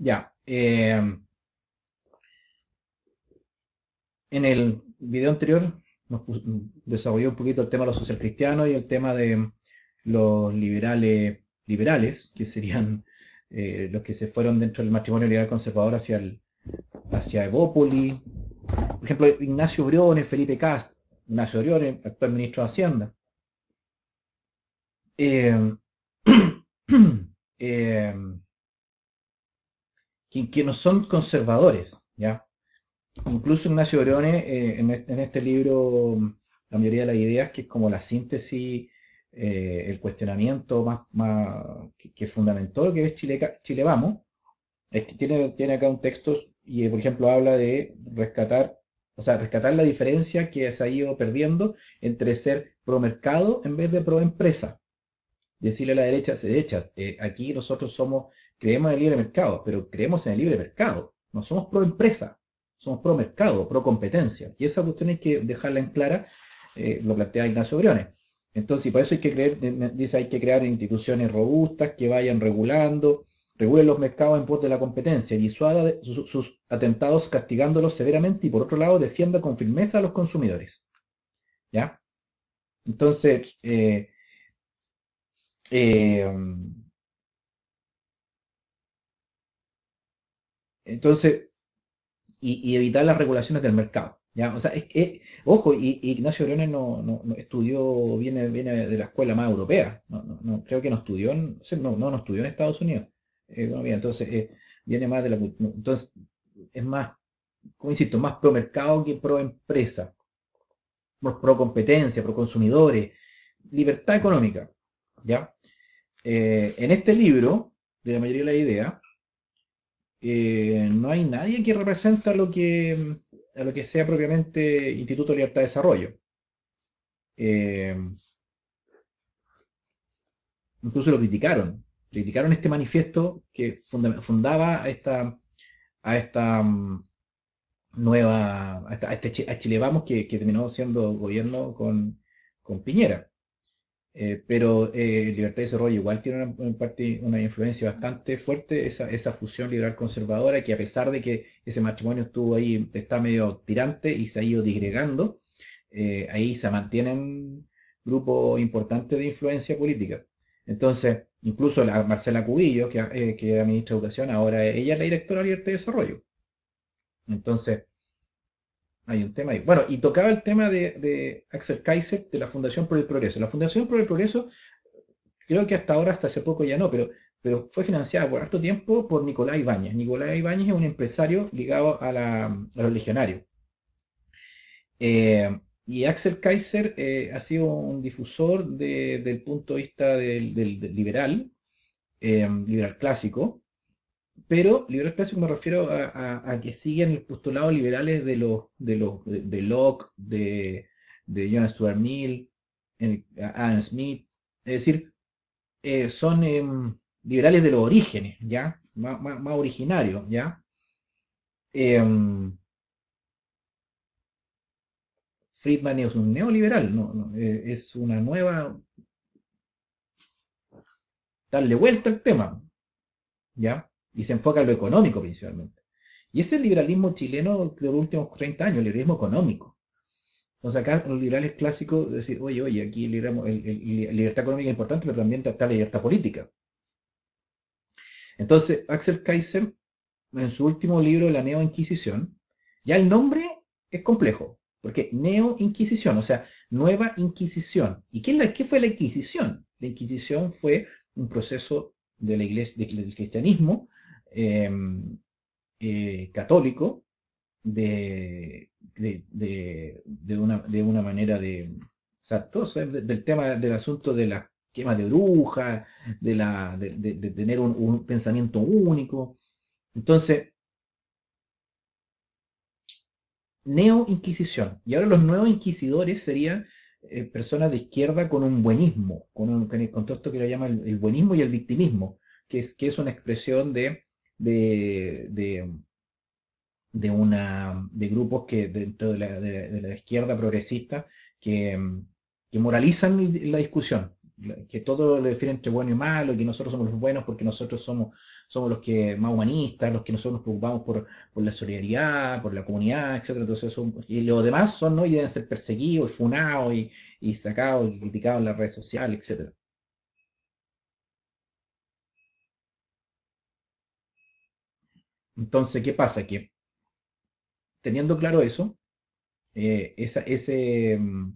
Ya. En el video anterior desarrollé un poquito el tema de los social cristianos y el tema de los liberales, que serían los que se fueron dentro del matrimonio liberal conservador hacia Evópoli. Por ejemplo, Ignacio Briones, Felipe Cast, Ignacio Briones, actual ministro de Hacienda. Eh, eh, que no son conservadores, ¿ya? Incluso Ignacio Briones, en este libro, la mayoría de las ideas, que es como la síntesis, el cuestionamiento que fundamentó lo que es Chile Vamos, es que tiene acá un texto y, por ejemplo, habla de rescatar, o sea, rescatar la diferencia que se ha ido perdiendo entre ser pro mercado en vez de pro empresa. Decirle a la derechas, aquí nosotros creemos en el libre mercado, pero creemos en el libre mercado, no somos pro empresa, somos pro mercado, pro competencia. Y esa cuestión hay que dejarla en clara, lo plantea Ignacio Briones. Entonces, y por eso hay que dice, hay que crear instituciones robustas que vayan regulen los mercados en pos de la competencia, disuada sus atentados castigándolos severamente y por otro lado defienda con firmeza a los consumidores. ¿Ya? Entonces, eh, entonces y evitar las regulaciones del mercado. ¿Ya? O sea, ojo, y Ignacio Briones no estudió, viene de la escuela más europea. Creo que no estudió no estudió en Estados Unidos. Economía. Entonces, viene más de la. Entonces, es más, como insisto, más pro mercado que pro empresa, pro competencia, pro consumidores, libertad económica. ¿Ya? En este libro, de la mayoría de las ideas, no hay nadie que represente a lo que sea propiamente Instituto de Libertad de Desarrollo. Eh, Incluso lo criticaron este manifiesto que fundaba a esta nueva, a Chile Vamos que terminó siendo gobierno con Piñera. Pero Libertad y Desarrollo igual tiene una influencia bastante fuerte, esa fusión liberal conservadora, que a pesar de que ese matrimonio estuvo ahí, está medio tirante y se ha ido disgregando, ahí se mantienen grupos importantes de influencia política. Entonces, incluso la Marcela Cubillo, que era ministra de Educación, ahora ella es la directora de Libertad y Desarrollo. Entonces, hay un tema ahí. Bueno, y tocaba el tema de Axel Kaiser de la Fundación por el Progreso. La Fundación por el Progreso creo que hasta ahora, hasta hace poco ya no, pero fue financiada por harto tiempo por Nicolás Ibáñez. Nicolás Ibáñez es un empresario ligado a los legionarios. Y Axel Kaiser ha sido un difusor del punto de vista del liberal, liberal clásico, pero liberal clásico me refiero a que siguen los postulados liberales de Locke, de John Stuart Mill, Adam Smith, es decir, son liberales de los orígenes, ¿ya? Más originarios, ¿ya? Em, Friedman es un neoliberal, es una nueva, darle vuelta al tema, ¿ya? Y se enfoca en lo económico principalmente. Y ese es el liberalismo chileno de los últimos 30 años, el liberalismo económico. Entonces acá los liberales clásicos decir, oye, aquí libertad económica es importante, pero también está la libertad política. Entonces Axel Kaiser, en su último libro, La Neo-Inquisición, ya el nombre es complejo, porque Neo-Inquisición, o sea, nueva Inquisición. ¿Y qué fue la Inquisición? La Inquisición fue un proceso de la iglesia, del cristianismo eh, católico de una manera o sea, todo eso del tema del asunto de la quema de brujas, de tener un pensamiento único. Entonces, neo-inquisición. Y ahora los nuevos inquisidores serían personas de izquierda con un buenismo, con todo esto que lo llama el buenismo y el victimismo, que es una expresión de, de, de grupos que dentro de la izquierda progresista que, que moralizan la discusión. que todo lo define entre bueno y malo, y que nosotros somos los buenos porque nosotros somos los que más humanistas, los que nosotros nos preocupamos por la solidaridad, por la comunidad, etcétera. Entonces, y los demás son, ¿no? Y deben ser perseguidos, funados y sacados y criticados en las redes sociales, etcétera. Entonces, ¿qué pasa? Que teniendo claro eso, eh, esa- ese, mm,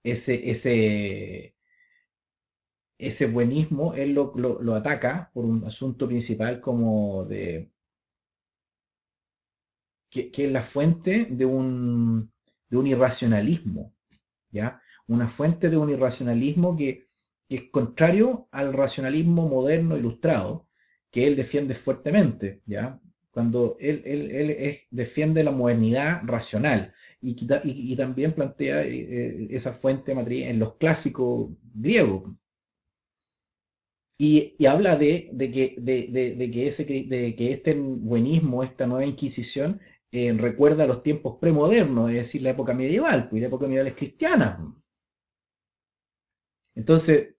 ese ese buenismo él lo ataca por un asunto principal como que es la fuente de un irracionalismo, ¿ya? Una fuente de un irracionalismo que es contrario al racionalismo moderno ilustrado, que él defiende fuertemente, ¿ya? Cuando defiende la modernidad racional y también plantea esa fuente matriz en los clásicos griegos, y habla de que este buenismo, esta nueva Inquisición, recuerda los tiempos premodernos, es decir, la época medieval, pues y la época medieval es cristiana. Entonces,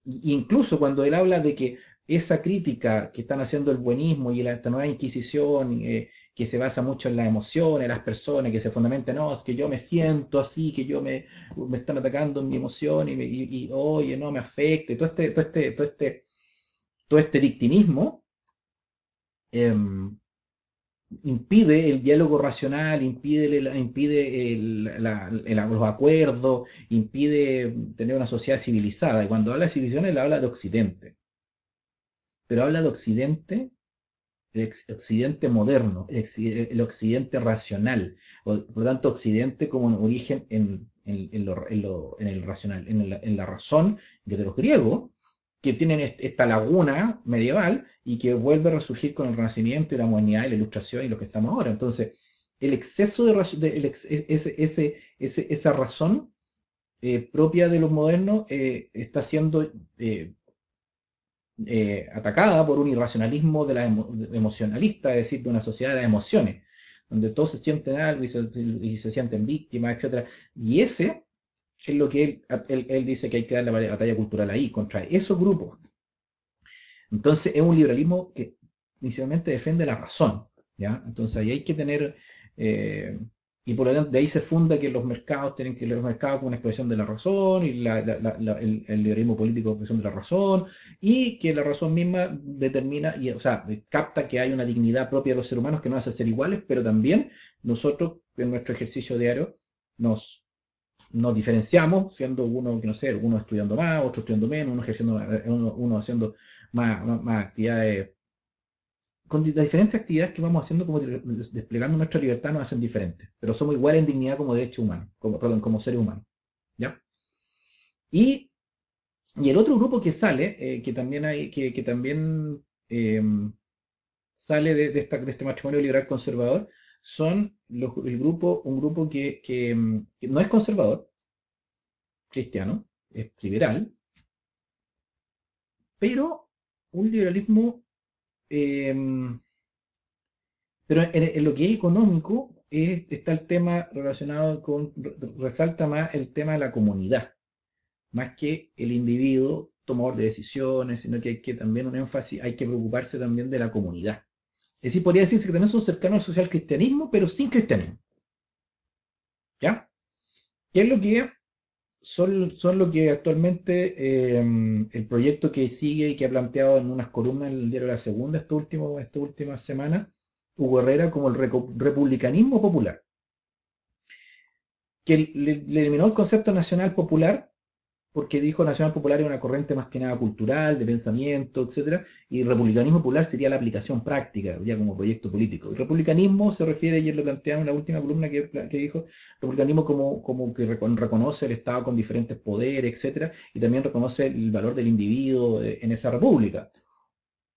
incluso cuando él habla de que esa crítica que están haciendo el buenismo y esta nueva Inquisición, que se basa mucho en las emociones, en las personas, que se fundamenta, no, es que yo me siento así, que me están atacando en mi emoción oye, no me afecta, y todo este victimismo em, impide el diálogo racional, impide los acuerdos, impide tener una sociedad civilizada. Y cuando habla de civilización, él habla de Occidente, pero habla de Occidente, Occidente moderno, el Occidente racional. Por lo tanto, Occidente como un origen en el racional, en la razón de los griegos, que tienen esta laguna medieval y que vuelve a resurgir con el Renacimiento y la modernidad y la Ilustración y lo que estamos ahora. Entonces, el exceso esa razón propia de los modernos está siendo atacada por un irracionalismo emocionalista, es decir, de una sociedad de las emociones, donde todos se sienten algo y se sienten víctimas, etcétera. Y ese es lo que él dice que hay que dar la batalla cultural ahí, contra esos grupos. Entonces es un liberalismo que inicialmente defiende la razón, ¿ya? Entonces ahí hay que tener, eh, y por lo tanto de ahí se funda que los mercados tienen que los mercados como una expresión de la razón y el liberalismo político como expresión de la razón y que la razón misma determina, o sea, capta que hay una dignidad propia de los seres humanos que nos hace ser iguales, pero también nosotros en nuestro ejercicio diario nos nos diferenciamos, siendo uno, que no sé, uno estudiando más, otro estudiando menos, uno haciendo más actividades, con las diferentes actividades que vamos haciendo, como desplegando nuestra libertad, nos hacen diferentes, pero somos iguales en dignidad como derechos humanos, perdón, como seres humanos, ¿ya? Y, y el otro grupo que sale, que también que también eh, sale de este matrimonio liberal conservador, son un grupo que no es conservador, cristiano, es liberal, pero un liberalismo, eh, pero en lo que es económico está el tema relacionado resalta más el tema de la comunidad, más que el individuo tomador de decisiones, sino que hay que también un énfasis, hay que preocuparse también de la comunidad. Es decir, podría decirse que también son cercanos al social cristianismo, pero sin cristianismo, ¿ya? ¿Qué es lo que son lo que actualmente el proyecto que sigue y que ha planteado en unas columnas en el diario La Segunda esta última semana, Hugo Herrera, como el republicanismo popular, que le eliminó el concepto nacional popular porque dijo nacional popular es una corriente más que nada cultural, de pensamiento, etcétera, y republicanismo popular sería la aplicación práctica, ya como proyecto político. El republicanismo se refiere, y él lo plantea en la última columna que dijo, republicanismo como que reconoce el Estado con diferentes poderes, etcétera, y también reconoce el valor del individuo en esa república.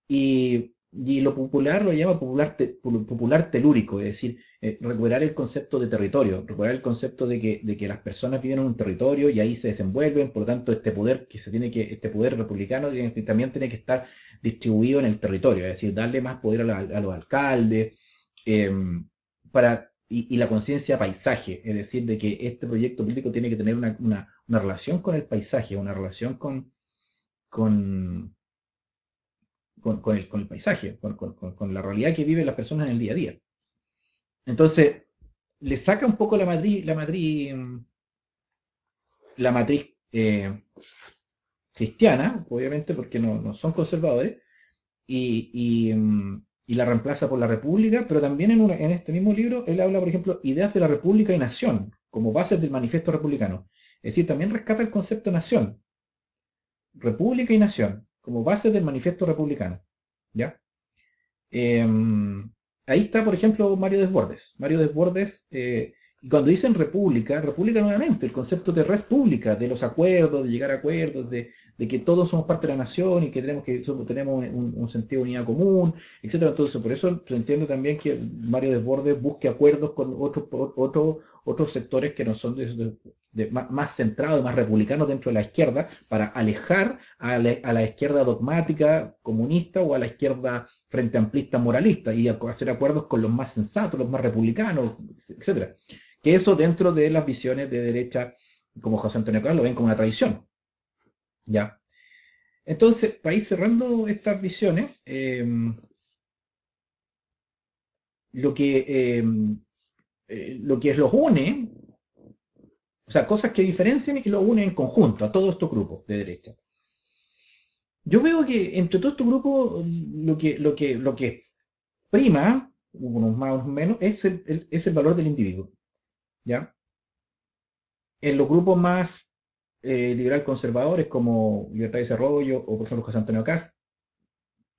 Y lo popular lo llama popular telúrico, es decir, recuperar el concepto de territorio, recuperar el concepto de que las personas viven en un territorio y ahí se desenvuelven, por lo tanto este poder este poder republicano también tiene que estar distribuido en el territorio, es decir, darle más poder a los alcaldes, eh, para y la conciencia paisaje, es decir, de que este proyecto político tiene que tener una relación con el paisaje, una relación con, con el paisaje, con la realidad que viven las personas en el día a día. Entonces, le saca un poco la matriz cristiana, obviamente, porque no son conservadores, y la reemplaza por la república, pero también en este mismo libro él habla, por ejemplo, ideas de la república y nación, como bases del manifiesto republicano. Es decir, también rescata el concepto de nación, república y nación, como bases del manifiesto republicano. ¿Ya? Eh, Ahí está, por ejemplo, Mario Desbordes. Mario Desbordes, y cuando dicen república, república nuevamente, el concepto de res pública, de los acuerdos, de llegar a acuerdos, de que todos somos parte de la nación y que tenemos un sentido de unidad común, etcétera. Entonces, por eso se entiende también que Mario Desbordes busque acuerdos con otros sectores que no son más centrados y más republicanos dentro de la izquierda, para alejar a la izquierda dogmática comunista o a la izquierda frente amplista moralista, y hacer acuerdos con los más sensatos, los más republicanos, etcétera. Que eso, dentro de las visiones de derecha como José Antonio Caz, lo ven como una tradición. ¿Ya? Entonces, para ir cerrando estas visiones, lo que, eh, lo que los une, o sea, cosas que diferencian y los unen en conjunto a todos estos grupos de derecha. Yo veo que entre todos estos grupos lo que prima, unos más, unos menos, es el valor del individuo. ¿Ya? En los grupos más liberal conservadores, como Libertad y Desarrollo, o por ejemplo José Antonio Caz,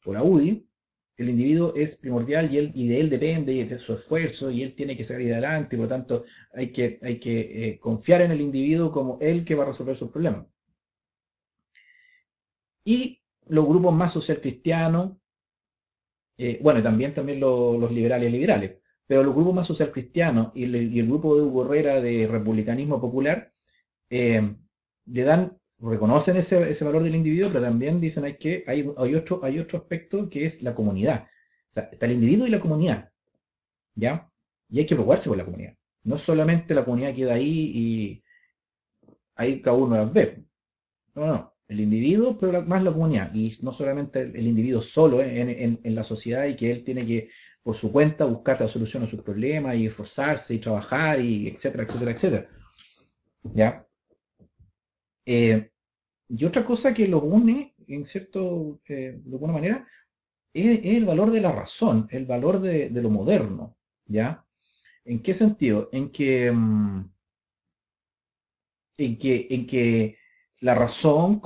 o la UDI, el individuo es primordial y de él depende y de su esfuerzo, y él tiene que salir adelante, y por lo tanto hay que confiar en el individuo como él que va a resolver sus problemas. Y los grupos más social cristianos, bueno, también los liberales, pero los grupos más social cristianos y el grupo de Hugo Herrera de republicanismo popular, eh, reconocen ese valor del individuo, pero también dicen hay otro aspecto, que es la comunidad. O sea, está el individuo y la comunidad, ¿ya? Y hay que preocuparse por la comunidad. No solamente la comunidad queda ahí y ahí cada uno las ve. No, no. El individuo, pero más la comunidad. Y no solamente el individuo solo en la sociedad, y que él tiene que, por su cuenta, buscar la solución a sus problemas y esforzarse y trabajar, y etcétera, etcétera, etcétera. ¿Ya? Eh, Y otra cosa que los une, de alguna manera, es el valor de la razón, el valor de lo moderno, ¿ya? ¿En qué sentido? En que la razón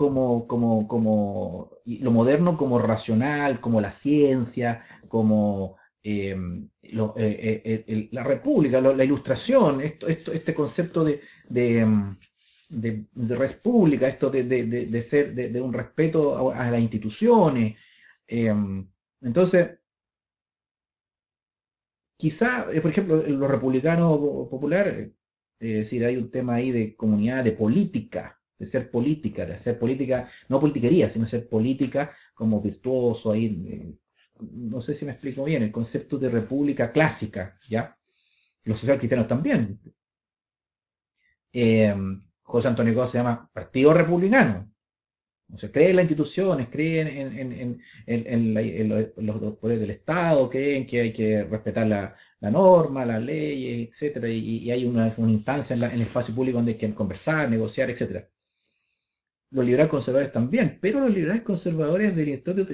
y lo moderno como racional, como la ciencia, como la república, la ilustración, este concepto de res pública, esto de un respeto a las instituciones. eh, entonces, quizá, por ejemplo, los republicanos populares, es decir, hay un tema ahí de comunidad, de política, de hacer política, no politiquería, sino hacer política como virtuoso ahí. No sé si me explico bien, el concepto de república clásica, ¿ya? Los socialcristianos también. Eh, José Antonio Caz se llama Partido Republicano. O sea, cree en las instituciones, creen en los poderes del Estado, creen que hay que respetar la norma, las leyes, etcétera, y hay una instancia en el espacio público donde hay que conversar, negociar, etcétera. Los liberales conservadores también, pero los liberales conservadores del Estado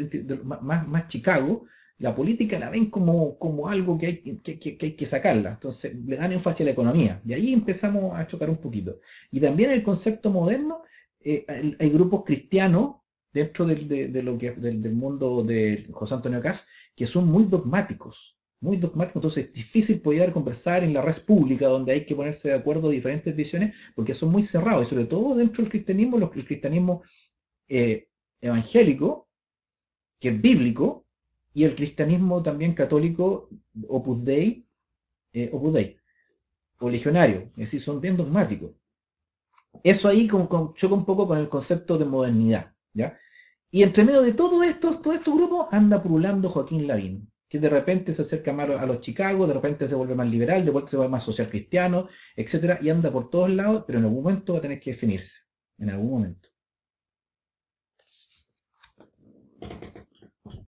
más Chicago, la política la ven como algo que hay que sacarla. Entonces le dan énfasis a la economía, y ahí empezamos a chocar un poquito. Y también el concepto moderno, hay grupos cristianos dentro del mundo de José Antonio Caz, que son muy dogmáticos. Entonces es difícil poder conversar en la red pública, donde hay que ponerse de acuerdo diferentes visiones, porque son muy cerrados, y sobre todo dentro del cristianismo, el cristianismo evangélico, que es bíblico, y el cristianismo también católico, Opus Dei, o legionario, es decir, son bien dogmáticos. Eso ahí choca un poco con el concepto de modernidad, ¿ya? Y entre medio de todos estos grupos anda pululando Joaquín Lavín, que de repente se acerca más a los Chicago, de repente se vuelve más liberal, de repente se vuelve más social cristiano, etcétera, y anda por todos lados, pero en algún momento va a tener que definirse, en algún momento.